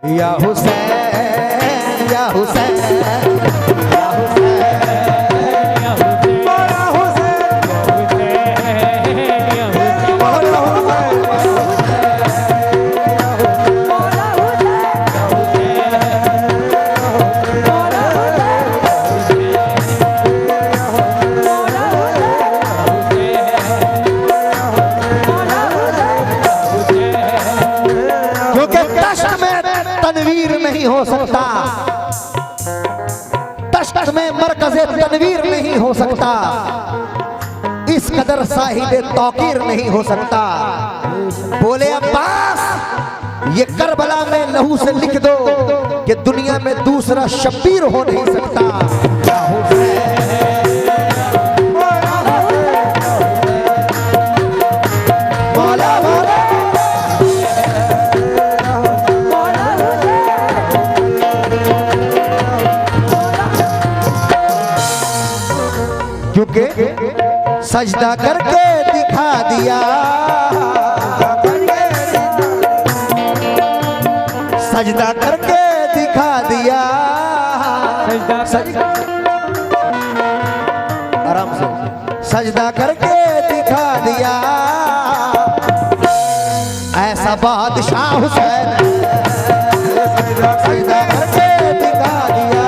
या हुसैन या हुसैन या हुसैन हो सकता, तश्त में मरकज़े तनवीर नहीं हो सकता, इस कदर साहिबे तौकीर नहीं हो सकता। बोले अब्बास ये करबला में लहू से लिख दो कि दुनिया में दूसरा शब्बीर हो नहीं सकता। क्योंकि सजदा करके दिखा दिया, सजदा करके दिखा दिया, आराम से सजदा करके दिखा दिया, ऐसा बादशाह हुसैन सजदा करके दिखा दिया,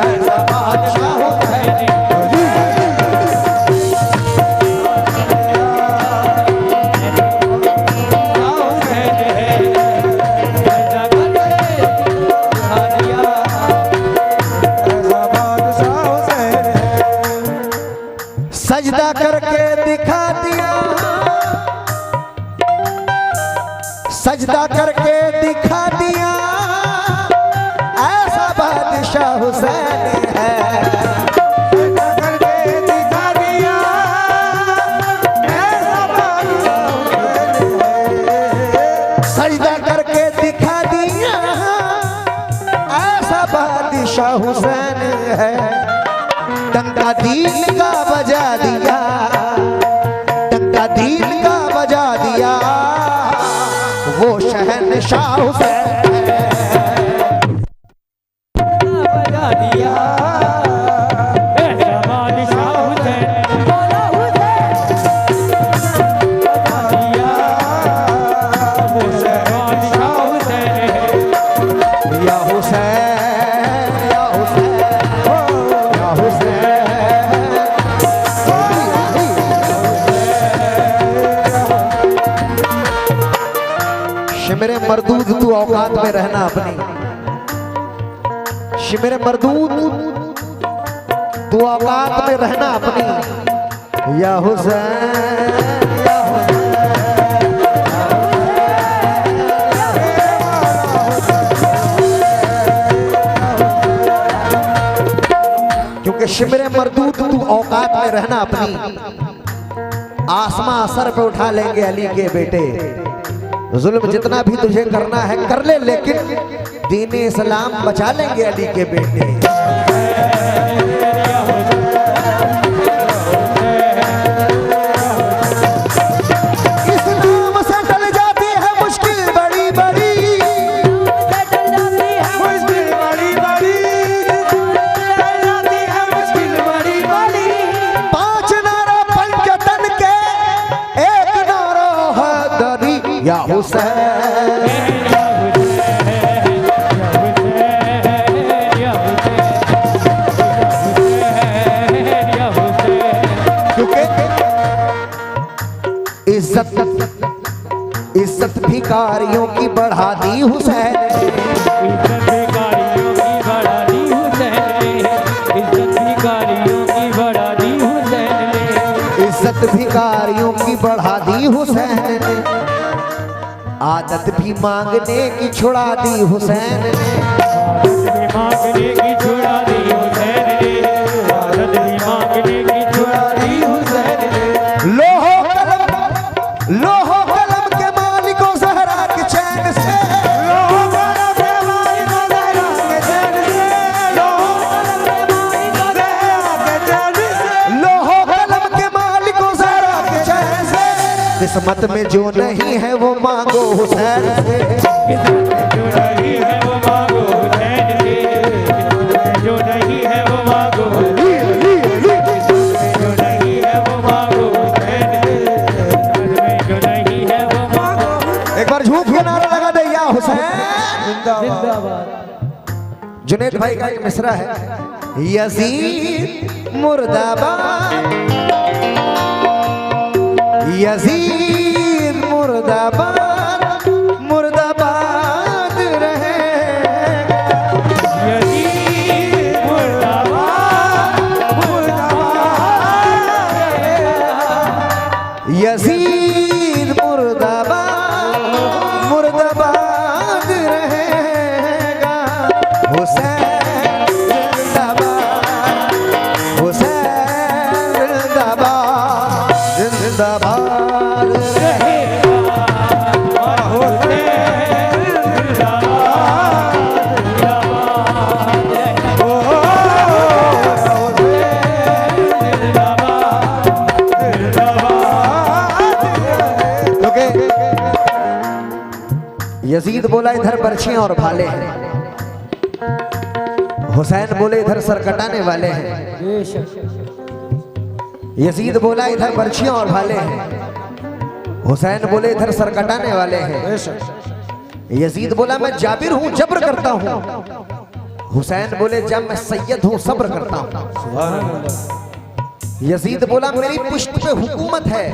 ऐसा बादशाह सजदा करके दिखा दिया, सजदा करके दिखा दिया, ऐसा बादशाह हुसैन है। सजदा करके दिखा दिया, ऐसा बादशाह हुसैन है। सजदा करके दिखा दिया, ऐसा बादशाह हुसैन है। टंका दीन का बजा दिया, टंका दीन का बजा दिया, वो शहंशाह हुसैन बजा दिया, बादशाह हुसैन बोला हुसैन बजा दिया, वो शहंशाह हुसैन या हुसैन या हुसैन या हुसैन। शिमरे मरदूद तू औकात में रहना अपनी, शिमरे मरदूद तू औकात में रहना अपनी, या हुसैन या क्योंकि शिमरे मरदूद तू औकात में रहना अपनी, आसमां सर पे उठा लेंगे अली के बेटे। जुल्म जितना भी तुझे करना है कर ले, लेकिन दीन इस्लाम बचा लेंगे अली के बेटे। इस्लाम से टल जाती है मुश्किल बड़ी बड़ी, टल जाती है मुश्किल बड़ी बड़ी, टल जाती है मुश्किल बड़ी बड़ी। पांच नारा पंचतन के एक नारा हैदरी या हुसैन, क्योंकि इज्जत भिखारियों की बढ़ा दी हुसैन, इज्जत भिखारियों की बढ़ा दी हुसैन, इज्जत भिखारियों की बढ़ा दी हुसैन, इज्जत भिखारियों की बढ़ा दी हुसैन, आदत भी मांगने की छुड़ा दी हुसैन ने, आदत भी मांगने की छुड़ा दी हुसैन ने, आदत भी मांगने की छुड़ा दी हुसैन ने। लोहो कलम के मालिकों ज़हरा के चैन से, लोहो कलम के मालिकों ज़हरा के चैन से, लोहो कलम के मालिकों ज़हरा के चैन से, किस्मत में जो नहीं है वो मांगो हुसैन से। हुसैन जिंदाबाद। जुनैद भाई का एक मिसरा है, यजीद मुर्दाबाद, यजीद मुर्दाबाद, मुर्दाबाद रहेगा। यजीद मुर्दाबाद, मुर्दाबाद रहेगा। यजीद मुर्दाबाद, मुर्दाबाद रहेगा। हुसैन जिंदाबाद, हुसैन जिंदाबाद, जिंदाबाद रहेगा। और हुसैन जिंदाबाद, जिंदाबाद रहेगा। यजीद बोला इधर बर्छियां और भाले हैं, हुसैन बोले इधर सर कटाने वाले हैं। यजीद बोला इधर बर्छियां और भाले हैं, हुसैन बोले इधर सर कटाने वाले हैं। यजीद बोला मैं जाबिर हूं, जब्र करता हूं। हुसैन बोले जब मैं सैयद हूं, सब्र करता हूं। यजीद बोला मेरी पुश्त पे हुकूमत है।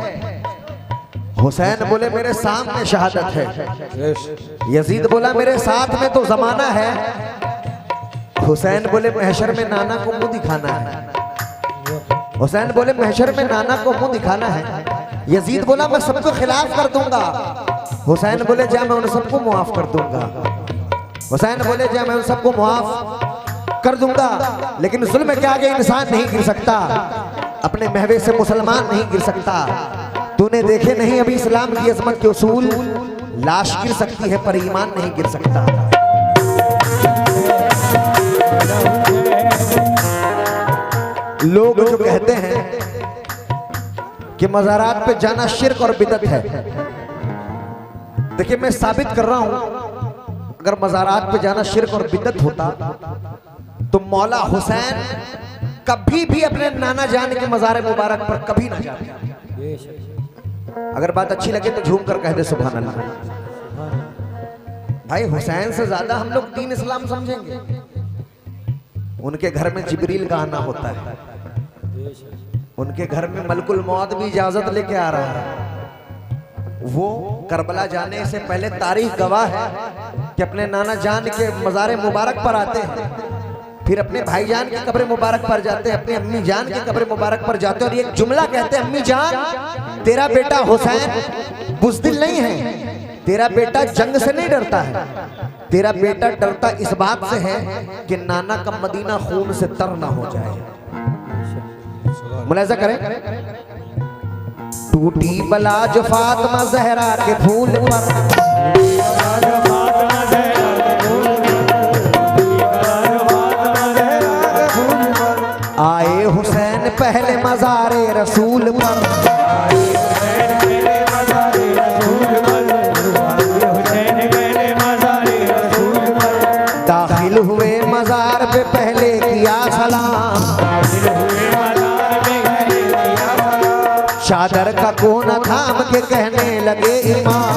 हुसैन बोले मेरे सामने शहादत है। यजीद बोला मेरे साथ में तो जमाना है। हुसैन बोले महशर में नाना को मुंह दिखाना है। हुसैन बोले महशर में नाना को मुंह दिखाना है। यजीद बोला मैं सबको खिलाफ कर दूंगा। हुसैन बोले जा मैं उन सबको मुआफ कर दूंगा। हुसैन बोले जा मैं उन सबको मुआफ कर दूंगा, लेकिन जुल्म के आगे इंसान नहीं गिर सकता, अपने महवे से मुसलमान नहीं गिर सकता। तूने देखे नहीं अभी इस्लाम की अजमत के उसूल, लाश गिर सकती है पर ईमान नहीं गिर सकता। लोग जो कहते हैं कि मज़ारात पे जाना शिर्क और बिदअत है, देखिए मैं साबित कर रहा हूं, अगर मज़ारात पे जाना शिर्क और बिदअत होता तो मौला हुसैन कभी भी अपने नाना जान के मज़ार मुबारक पर कभी ना जाते। अगर बात अच्छी लगे तो झूम कर कह दे सुभान अल्लाह। भाई हुसैन से ज्यादा हम लोग दीन इस्लाम समझेंगे। उनके घर में जिब्रील का आना होता है, उनके घर में मलकुल मौत भी इजाजत लेके आ रहा है। वो करबला जाने से पहले तारीख गवाह है कि अपने नाना जान के मज़ार मुबारक पर आते हैं, फिर अपने भाईजान की कब्र मुबारक पर जाते हैं, अपनी अम्मी जान की कब्र मुबारक पर जाते हैं और एक जुमला कहते हैं, अम्मी जान तेरा बेटा हुसैन बुज़दिल नहीं है, तेरा बेटा जंग से नहीं डरता है, तेरा बेटा डरता इस बात से है कि नाना का मदीना खून से तर ना हो जाए। मुलाजा करें, टूटी बला जो फातिमा ज़हरा के फूल पर, आए हुसैन पहले मज़ारे रसूल पर, दाखिल हुए मज़ार पे पहले किया सलाम, चादर का कोना थाम के कहने लगे इमाम,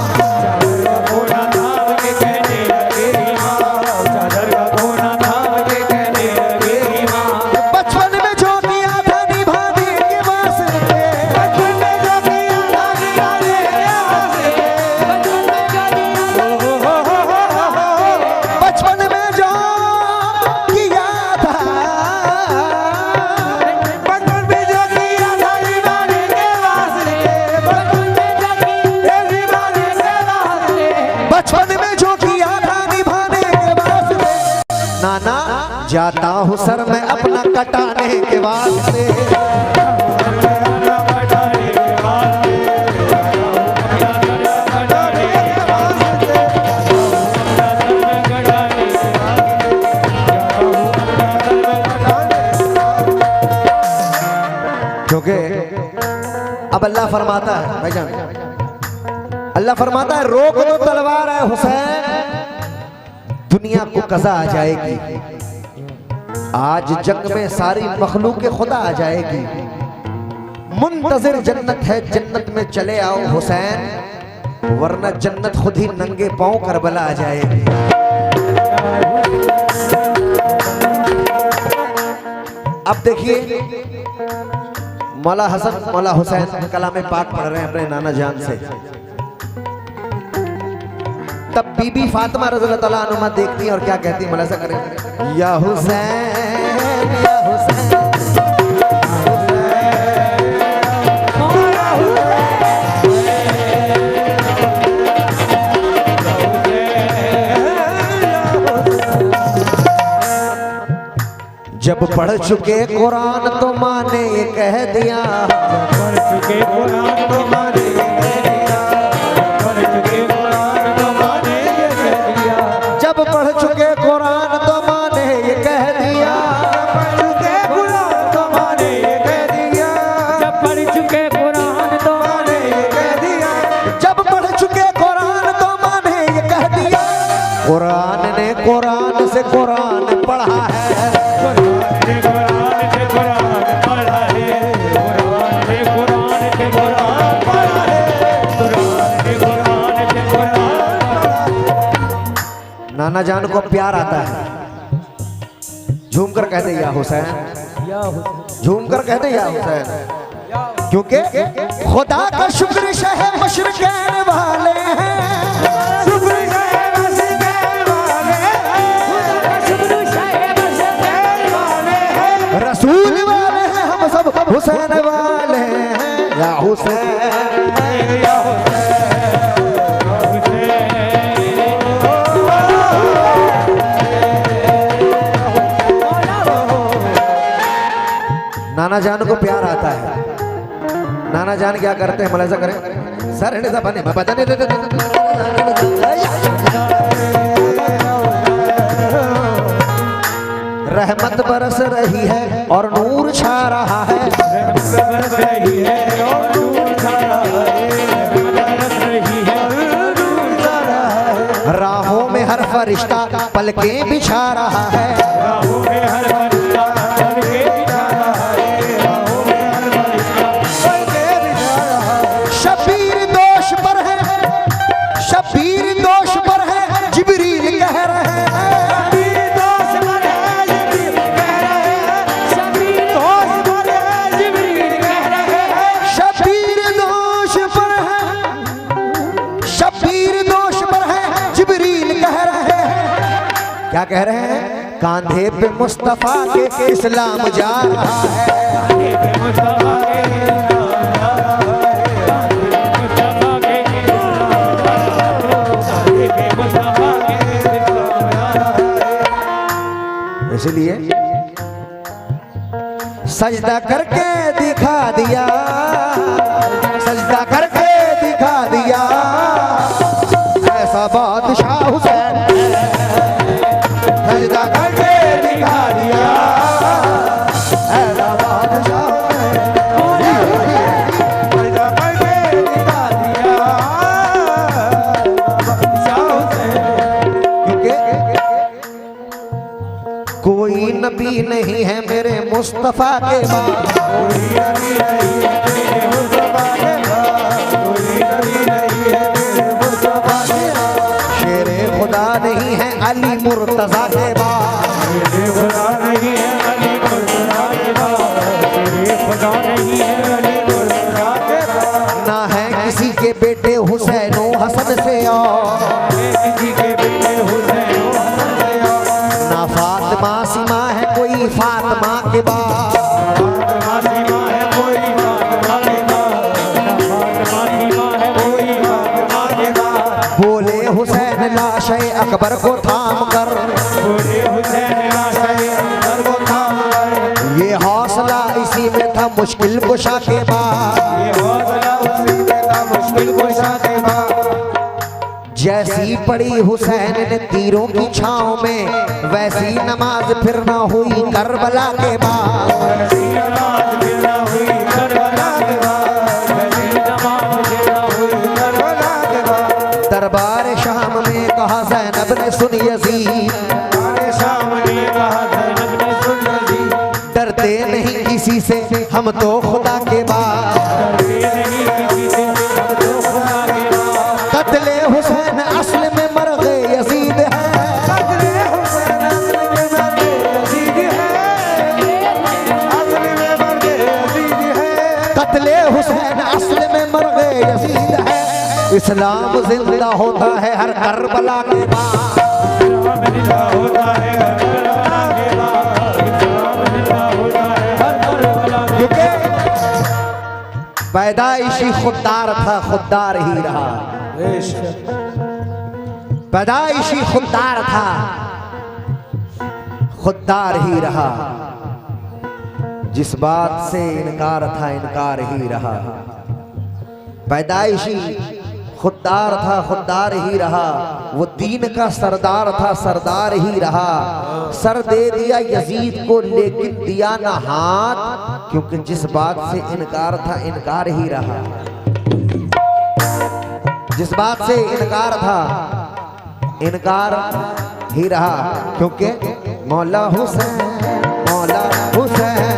बचपन में जो किया था निभाने के वास्ते, बचपन में जो किया था, बचपन में जो किया था निभाने के वास्ते, नाना जाता हूँ सर मैं अपना कटाने के वास्ते, क्योंकि अब अल्लाह फरमाता है भाईजान, अल्लाह फरमाता है रोक दो तलवार है हुसैन, दुनिया को कज़ा आ जाएगी, आज जंग में सारी मखलूक खुदा आ जाएगी, मुंतज़िर जन्नत है, जन्नत में चले आओ हुसैन, वरना जन्नत खुद ही नंगे पांव करबला आ जाएगी। अब देखिए मौला हसन मौला हुसैन कलाम पाक पढ़ रहे हैं अपने नाना जान से। तब बीबी फातिमा रज़ियल्लाहु ताला अन्हा देखती है और क्या कहती है, मौला सा करें, या हुसैन या हुसैन। जब पढ़ चुके कुरान तो माँ ने ये कह दिया, पढ़ चुके कुरान तो माँ ने ये कह दिया, पढ़ चुके कुरान तो माँ ने ये कह दिया, जब पढ़ चुके कुरान तो माँ ने ये कह दिया, पढ़ चुके कुरान तो माँ ने ये कह दिया, जब पढ़ चुके कुरान तो माँ ने ये कह दिया, जब पढ़ चुके कुरान तो माँ ने ये कह दिया। कुरान ने कुरान से कुरान पढ़ा है, नाना जान को प्यार आता है, झूम कर कहते या हुसैन, झूम कर कहते या हुसैन, क्योंकि खुदा का शुक्र शह मशरक़ैन वाले हैं, शुक्र है मशरक़ैन वाले हैं, शुक्र है मशरक़ैन वाले हैं, रसूल वाले हैं हम सब हुसैन वाले हैं, या हुसैन या हुसैन। नाना जान को प्यार आता है, नाना जान क्या करते हैं, मौला सा करें, सर हिंदे सा बने मैं पता नहीं रहमत बरस रही है और नूर छा रहा है, बरस रही है और नूर छा रहा है, बरस रही है और नूर छा रहा है, राहों में हर फरिश्ता पलकें बिछा रहा है, राहों में हर फरिश्ता पलकें बिछा रहा है, राहों में हर फरिश्ता पलकें बिछा रहा है, शबीर दोष पर है, शबीर दोष पर है जिब्रील कह रहे हैं, शबीर दोष पर है जिब्रील कह रहे हैं, शबीर दोष पर है जिब्रील कह रहे हैं, शबीर दोष पर है, शबीर दोष पर है जिब्रील कह रहे हैं। क्या कह रहे हैं? कांधे पे मुस्तफा के इस्लाम जा रहा है, मुस्तफा इसलिए सजदा करके दिखा दिया, सजदा करके दिखा दिया, ऐसा बादशाह हुसैन, सजदा करके दिखा दिया, ऐसा बादशाह सजदा करके दिखा दिया, बादशाह हुसैन। क्योंकि कोई नबी नहीं है मेरे मुस्तफा के बाद, कोई नबी नहीं है मेरे मुस्तफा के बाद, कोई नबी नहीं है मेरे मुस्तफा के बाद, शेरे खुदा नहीं है अली मुर्तजा के बाद, मेरे खुदा नहीं है अली मुर्तजा के बाद, मेरे खुदा नहीं है अली मुर्तजा के बाद, ना है किसी के बेटे हुसैन हसन से और किसी के बेटे हुसैन हसन से और, ना फातिमा सीमा है कोई फातिमा के बाद, फातिमा सीमा है कोई फातिमा के बाद, फातिमा सीमा है कोई फातिमा के बाद, बोले हुसैन लाशे अकबर को थाम कर, बोले हुसैन लाशे अकबर को थाम कर, ये हौसला इसी में था मुश्किल कुशा के बाद, ये हौसला उसी में था मुश्किल कुशा के बाद, जैसी पड़ी हुसैन ने तीरों की छांव में वैसी नमाज फिर ना हुई करबला के बाद, वैसी नमाज फिर ना हुई करबला के बाद, वैसी नमाज फिर ना हुई करबला के बाद, दरबार शाम में कहा ज़ैनब ने सुन यज़ीद, हमारे सामने कहा ज़ैनब ने सुन यज़ीद, डरते नहीं किसी से हम तो खुदा के बाद, डरते नहीं किसी से हम तो खुदा के बाद, इस्लाम जिंदा होता है हर करबला के बाद, इस्लाम जिंदा होता है हर करबला के बाद, इस्लाम जिंदा होता है हर करबला के क्योंकि पैदाइशी खुददार था, खुददार ही रहा। पैदाइशी खुददार था, खुददार ही रहा। जिस बात से इनकार था, इनकार ही रहा। पैदाइशी खुददार था, खुददार ही रहा। वो दीन का सरदार था, सरदार ही रहा। सर दे दिया यजीद को लेकिन दिया ना हाथ, क्योंकि जिस बात से इनकार था, इनकार ही रहा। जिस बात से इनकार था, इनकार ही रहा, क्योंकि मौला हुसैन, मौला हुसैन,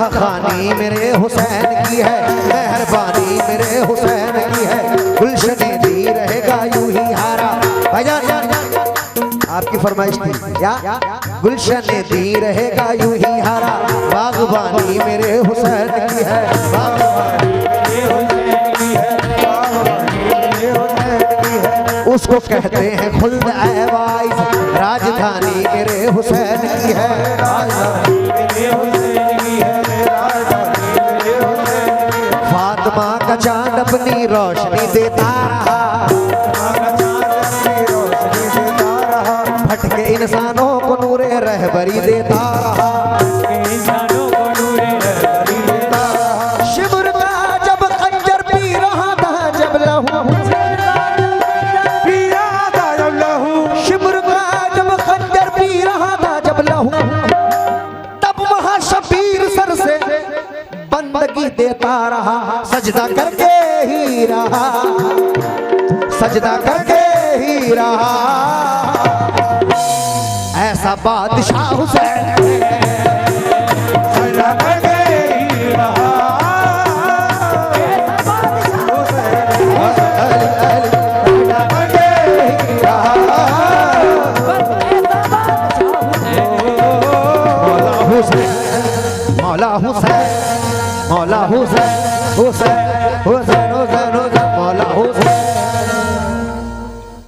खानी मेरे हुसैन की है, मेहरबानी मेरे हुसैन की है। गुलशने दी रहेगा यूं ही हारा। भाईजान आपकी फरमाइश थी क्या? गुलशने दी रहेगा यूं ही हारा। बागबानी मेरे हुसैन की है, बागबानी मेरे हुसैन की है, बागबानी मेरे हुसैन की है। उसको कहते हैं खुल्द ऐवाइस, राजधानी मेरे हुसैन की है, राजधानी मेरे हुसैन की है। फातिमा का चांद अपनी रोशनी देता रहा, भटके इंसानों को नूरे रहबरी देता रहा, शिब्र का जब खंजर पी रहा था, जब लहू पी रहा था, जब लहू, शिब्र का जब खंजर पी रहा था, जब लहू, तब वहां शबीर सर से बंदगी देता रहा। सजदा करके ही रहा, सजदा करके ही रहा। ऐसा बादशाह हुसैन सजदा करके ही रहा। मौला हुसैन, मौला हुसैन, हुसैन, हुसैन, हुसैन, हुसैन।